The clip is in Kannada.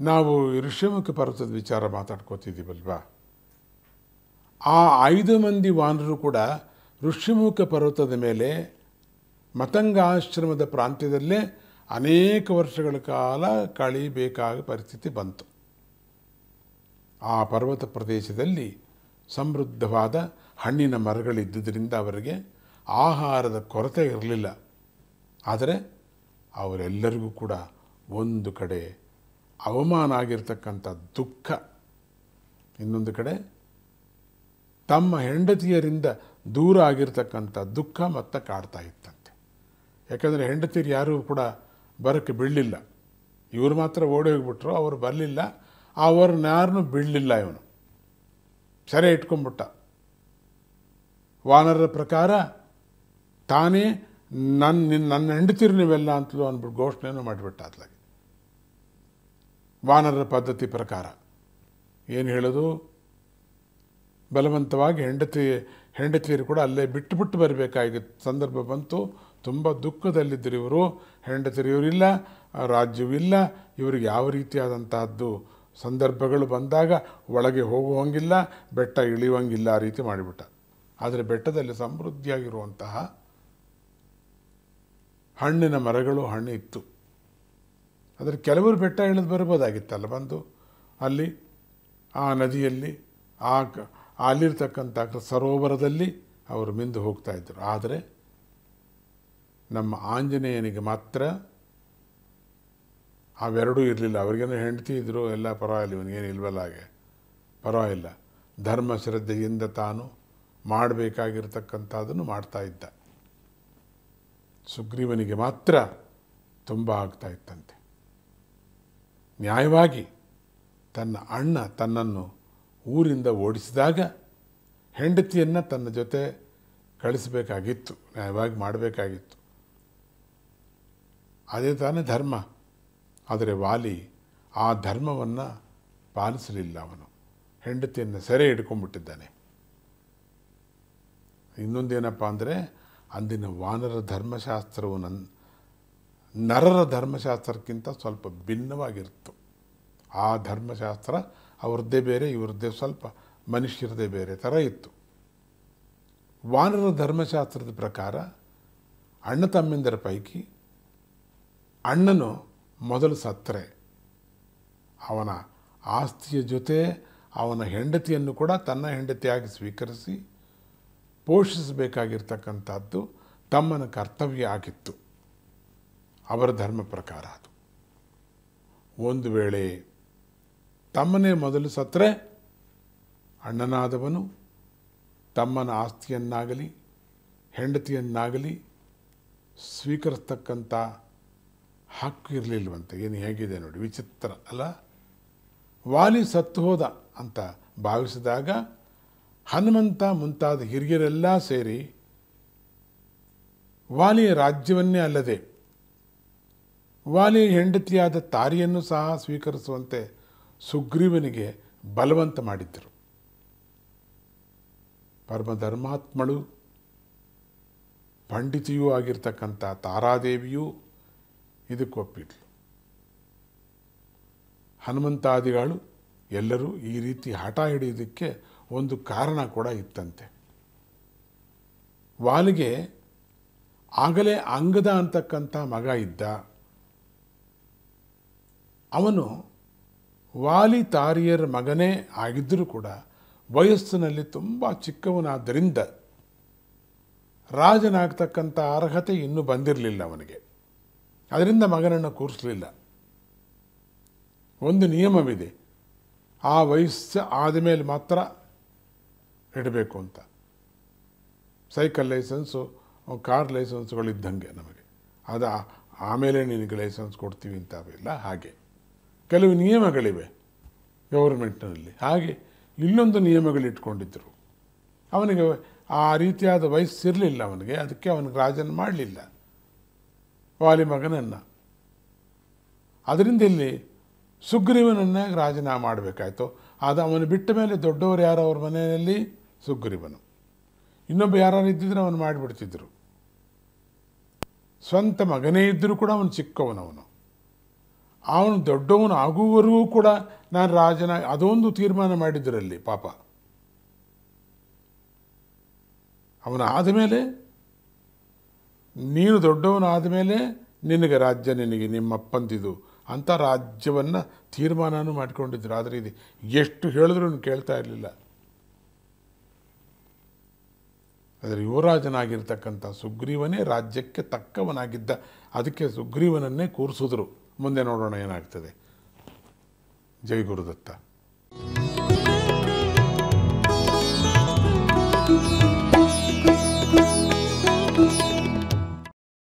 ನಾವು ಋಷ್ಯಮುಖ ಪರ್ವತದ ವಿಚಾರ ಮಾತಾಡ್ಕೋತಿದ್ದೀವಲ್ವಾ. ಆ 5 ಮಂದಿ ವಾನರರು ಕೂಡ ಋಷ್ಯಮುಖ ಪರ್ವತದ ಮೇಲೆ ಮತಂಗ ಆಶ್ರಮದ ಪ್ರಾಂತ್ಯದಲ್ಲೇ ಅನೇಕ ವರ್ಷಗಳ ಕಾಲ ಕಳೀಬೇಕಾದ ಪರಿಸ್ಥಿತಿ ಬಂತು. ಆ ಪರ್ವತ ಪ್ರದೇಶದಲ್ಲಿ ಸಮೃದ್ಧವಾದ ಹಣ್ಣಿನ ಮರಗಳಿದ್ದುದರಿಂದ ಅವರಿಗೆ ಆಹಾರದ ಕೊರತೆ ಇರಲಿಲ್ಲ. ಆದರೆ ಅವರೆಲ್ಲರಿಗೂ ಕೂಡ ಒಂದು ಕಡೆ ಅವಮಾನ ಆಗಿರ್ತಕ್ಕಂಥ ದುಃಖ, ಇನ್ನೊಂದು ಕಡೆ ತಮ್ಮ ಹೆಂಡತಿಯರಿಂದ ದೂರ ಆಗಿರ್ತಕ್ಕಂಥ ದುಃಖ ಮತ್ತು ಕಾಡ್ತಾ ಇತ್ತಂತೆ. ಯಾಕಂದರೆ ಹೆಂಡತಿಯರು ಯಾರೂ ಕೂಡ ಬರೋಕ್ಕೆ ಬಿಡಲಿಲ್ಲ. ಇವರು ಮಾತ್ರ ಓಡಿ ಹೋಗಿಬಿಟ್ರು, ಅವರು ಬರಲಿಲ್ಲ. ಅವ್ರನ್ನ ಯಾರನ್ನೂ ಬಿಡಲಿಲ್ಲ. ಇವನು ಸೆರೆ ಇಟ್ಕೊಂಡ್ಬಿಟ್ಟ. ವಾನರರ ಪ್ರಕಾರ ತಾನೇ ನನ್ನ ಹೆಂಡತಿರು ನೀವೆಲ್ಲ ಅಂತಲೂ ಅಂದ್ಬಿಟ್ಟು ಘೋಷಣೆಯನ್ನು ಮಾಡಿಬಿಟ್ಟ. ಅತ್ಲಾಗಿ ವಾನರರ ಪದ್ಧತಿ ಪ್ರಕಾರ ಏನು ಹೇಳೋದು, ಬಲವಂತವಾಗಿ ಹೆಂಡತಿಯರು ಕೂಡ ಅಲ್ಲೇ ಬಿಟ್ಟು ಬರಬೇಕಾಗಿತ್ತು ಸಂದರ್ಭ ಬಂತು. ತುಂಬ ದುಃಖದಲ್ಲಿದ್ದರು ಇವರು. ಹೆಂಡತಿಯವರಿಲ್ಲ, ರಾಜ್ಯವಿಲ್ಲ, ಇವರಿಗೆ ಯಾವ ರೀತಿಯಾದಂತಹದ್ದು ಸಂದರ್ಭಗಳು ಬಂದಾಗ ಒಳಗೆ ಹೋಗುವಂಗಿಲ್ಲ, ಬೆಟ್ಟ ಇಳಿಯುವಂಗಿಲ್ಲ, ಆ ರೀತಿ ಮಾಡಿಬಿಟ್ಟ. ಆದರೆ ಬೆಟ್ಟದಲ್ಲಿ ಸಮೃದ್ಧಿಯಾಗಿರುವಂತಹ ಹಣ್ಣಿನ ಮರಗಳು ಹಣ್ಣು ಇತ್ತು. ಆದರೆ ಕೆಲವರು ಬೆಟ್ಟ ಇಳಿದು ಬರ್ಬೋದಾಗಿತ್ತಲ್ಲ, ಬಂದು ಅಲ್ಲಿ ಆ ನದಿಯಲ್ಲಿ ಅಲ್ಲಿರ್ತಕ್ಕಂಥ ಸರೋವರದಲ್ಲಿ ಅವರು ಮಿಂದು ಹೋಗ್ತಾ ಇದ್ದರು. ಆದರೆ ನಮ್ಮ ಆಂಜನೇಯನಿಗೆ ಮಾತ್ರ ಅವೆರಡೂ ಇರಲಿಲ್ಲ. ಅವ್ರಿಗೇನೋ ಹೆಂಡತಿ ಇದ್ದರು, ಎಲ್ಲ ಪರವಾಗಿಲ್ಲ, ಇವನಿಗೇನು ಇಲ್ವಲ್ಲ, ಹಾಗೆ ಪರವಾಗಿಲ್ಲ. ಧರ್ಮ ಶ್ರದ್ಧೆಯಿಂದ ತಾನು ಮಾಡಬೇಕಾಗಿರ್ತಕ್ಕಂಥದ್ದನ್ನು ಮಾಡ್ತಾ ಇದ್ದ. ಸುಗ್ರೀವನಿಗೆ ಮಾತ್ರ ತುಂಬ ಆಗ್ತಾ ಇತ್ತಂತೆ. ನ್ಯಾಯವಾಗಿ ತನ್ನ ಅಣ್ಣ ತನ್ನನ್ನು ಊರಿಂದ ಓಡಿಸಿದಾಗ ಹೆಂಡತಿಯನ್ನು ತನ್ನ ಜೊತೆ ಕಳಿಸಬೇಕಾಗಿತ್ತು, ನ್ಯಾಯವಾಗಿ ಮಾಡಬೇಕಾಗಿತ್ತು. ಅದೇ ತಾನೇ ಧರ್ಮ. ಆದರೆ ವಾಲಿ ಆ ಧರ್ಮವನ್ನು ಪಾಲಿಸಲಿಲ್ಲ. ಅವನು ಹೆಂಡತಿಯನ್ನು ಸೆರೆ ಹಿಡ್ಕೊಂಡ್ಬಿಟ್ಟಿದ್ದಾನೆ. ಇನ್ನೊಂದೇನಪ್ಪ ಅಂದರೆ, ಅಂದಿನ ವಾನರ ಧರ್ಮಶಾಸ್ತ್ರವು ನರರ ಧರ್ಮಶಾಸ್ತ್ರಕ್ಕಿಂತ ಸ್ವಲ್ಪ ಭಿನ್ನವಾಗಿತ್ತು. ಆ ಧರ್ಮಶಾಸ್ತ್ರ ಅವ್ರದ್ದೇ ಬೇರೆ, ಇವ್ರದ್ದೇ ಸ್ವಲ್ಪ ಮನುಷ್ಯರದೇ ಬೇರೆ ಥರ ಇತ್ತು. ವಾನರ ಧರ್ಮಶಾಸ್ತ್ರದ ಪ್ರಕಾರ ಅಣ್ಣ ತಮ್ಮಿಂದರ ಪೈಕಿ ಅಣ್ಣನು ಮೊದಲು ಸತ್ತರೆ ಅವನ ಆಸ್ತಿಯ ಜೊತೆ ಅವನ ಹೆಂಡತಿಯನ್ನು ಕೂಡ ತನ್ನ ಹೆಂಡತಿಯಾಗಿ ಸ್ವೀಕರಿಸಿ ಪೋಷಿಸಬೇಕಾಗಿರ್ತಕ್ಕಂಥದ್ದು ತಮ್ಮನ ಕರ್ತವ್ಯ ಆಗಿತ್ತು. ಅವರ ಧರ್ಮ ಪ್ರಕಾರ ಅದು. ಒಂದು ವೇಳೆ ತಮ್ಮನೇ ಮೊದಲು ಸತ್ತರೆ ಅಣ್ಣನಾದವನು ತಮ್ಮನ ಆಸ್ತಿಯನ್ನಾಗಲಿ ಹೆಂಡತಿಯನ್ನಾಗಲಿ ಸ್ವೀಕರಿಸ್ತಕ್ಕಂಥ ಹಕ್ಕು ಇರಲಿಲ್ವಂತೆ. ಏನು ಹೇಗಿದೆ ನೋಡಿ, ವಿಚಿತ್ರ ಅಲ್ಲ. ವಾಲಿ ಸತ್ತು ಹೋದ ಅಂತ ಭಾವಿಸಿದಾಗ ಹನುಮಂತ ಮುಂತಾದ ಹಿರಿಯರೆಲ್ಲ ಸೇರಿ ವಾಲಿಯ ರಾಜ್ಯವನ್ನೇ ಅಲ್ಲದೆ ವಾಲಿಯ ಹೆಂಡತಿಯಾದ ತಾರಿಯನ್ನು ಸಹ ಸ್ವೀಕರಿಸುವಂತೆ ಸುಗ್ರೀವನಿಗೆ ಬಲವಂತ ಮಾಡಿದ್ದರು. ಪರಮಧರ್ಮಾತ್ಮಳು ಪಂಡಿತಿಯೂ ಆಗಿರ್ತಕ್ಕಂಥ ತಾರಾದೇವಿಯೂ ಇದಕ್ಕೊಪ್ಪಿದ್ಲು. ಹನುಮಂತಾದಿಗಳು ಎಲ್ಲರೂ ಈ ರೀತಿ ಹಠ ಹಿಡಿಯೋದಕ್ಕೆ ಒಂದು ಕಾರಣ ಕೂಡ ಇತ್ತಂತೆ. ವಾಲಿಗೆ ಆಗಲೇ ಅಂಗದ ಅಂತಕ್ಕಂಥ ಮಗ ಇದ್ದ. ಅವನು ವಾಲಿ ತಾರಿಯರ ಮಗನೇ ಆಗಿದ್ದರೂ ಕೂಡ ವಯಸ್ಸಿನಲ್ಲಿ ತುಂಬ ಚಿಕ್ಕವನಾದ್ದರಿಂದ ರಾಜನಾಗ್ತಕ್ಕಂಥ ಅರ್ಹತೆ ಇನ್ನೂ ಬಂದಿರಲಿಲ್ಲ ಅವನಿಗೆ. ಅದರಿಂದ ಮಗನನ್ನು ಕೂರಿಸಲಿಲ್ಲ. ಒಂದು ನಿಯಮವಿದೆ, ಆ ವಯಸ್ಸು ಆದಮೇಲೆ ಮಾತ್ರ ಇಡಬೇಕು ಅಂತ. ಸೈಕಲ್ ಲೈಸೆನ್ಸು, ಕಾರ್ ಲೈಸೆನ್ಸ್ಗಳಿದ್ದಂಗೆ ನಮಗೆ, ಅದು ಆಮೇಲೆ ನಿನಗೆ ಲೈಸೆನ್ಸ್ ಕೊಡ್ತೀವಿ ಅಂತವೆಲ್ಲ. ಹಾಗೆ ಕೆಲವು ನಿಯಮಗಳಿವೆ ಗೌರ್ಮೆಂಟ್ನಲ್ಲಿ. ಹಾಗೆ ಇಲ್ಲೊಂದು ನಿಯಮಗಳಿಟ್ಕೊಂಡಿದ್ದರು. ಅವನಿಗೆ ಆ ರೀತಿಯಾದ ವಯಸ್ಸಿರಲಿಲ್ಲ ಅವನಿಗೆ. ಅದಕ್ಕೆ ಅವನಿಗೆ ರಾಜನ ಮಾಡಲಿಲ್ಲ ವಾಲಿ ಮಗನನ್ನು. ಅದರಿಂದ ಇಲ್ಲಿ ಸುಗ್ರೀವನನ್ನೇ ರಾಜನ ಮಾಡಬೇಕಾಯ್ತು. ಅದು ಅವನು ಬಿಟ್ಟ ಮೇಲೆ ದೊಡ್ಡವರು ಯಾರು ಅವ್ರ ಮನೆಯಲ್ಲಿ? ಸುಗ್ರೀವನು. ಇನ್ನೊಬ್ಬ ಯಾರು ಇದ್ದಿದ್ರೆ ಅವನು ಮಾಡಿಬಿಡ್ತಿದ್ರು. ಸ್ವಂತ ಮಗನೇ ಇದ್ದರೂ ಕೂಡ ಅವನು ಚಿಕ್ಕವನವನು. ಅವನು ದೊಡ್ಡವನು ಆಗುವವರೆಗೂ ಕೂಡ ನಾನು ರಾಜನ ಅದೊಂದು ತೀರ್ಮಾನ ಮಾಡಿದ್ದರಲ್ಲಿ ಪಾಪ. ಅವನ ಆದಮೇಲೆ ನೀನು ದೊಡ್ಡವನು ಆದಮೇಲೆ ನಿನಗೆ ರಾಜ್ಯ, ನಿನಗೆ ನಿಮ್ಮಪ್ಪಂದಿದು ಅಂತ ರಾಜ್ಯವನ್ನು ತೀರ್ಮಾನನೂ ಮಾಡಿಕೊಂಡಿದ್ರು. ಆದರೆ ಇದು ಎಷ್ಟು ಹೇಳಿದ್ರೂ ಕೇಳ್ತಾ ಇರಲಿಲ್ಲ. ಆದರೆ ಯುವರಾಜನಾಗಿರ್ತಕ್ಕಂಥ ಸುಗ್ರೀವನೇ ರಾಜ್ಯಕ್ಕೆ ತಕ್ಕವನಾಗಿದ್ದ. ಅದಕ್ಕೆ ಸುಗ್ರೀವನನ್ನೇ ಕೂರಿಸಿದ್ರು. ಮುಂದೆ ನೋಡೋಣ ಏನಾಗ್ತದೆ. ಜೈ ಗುರುದತ್ತ.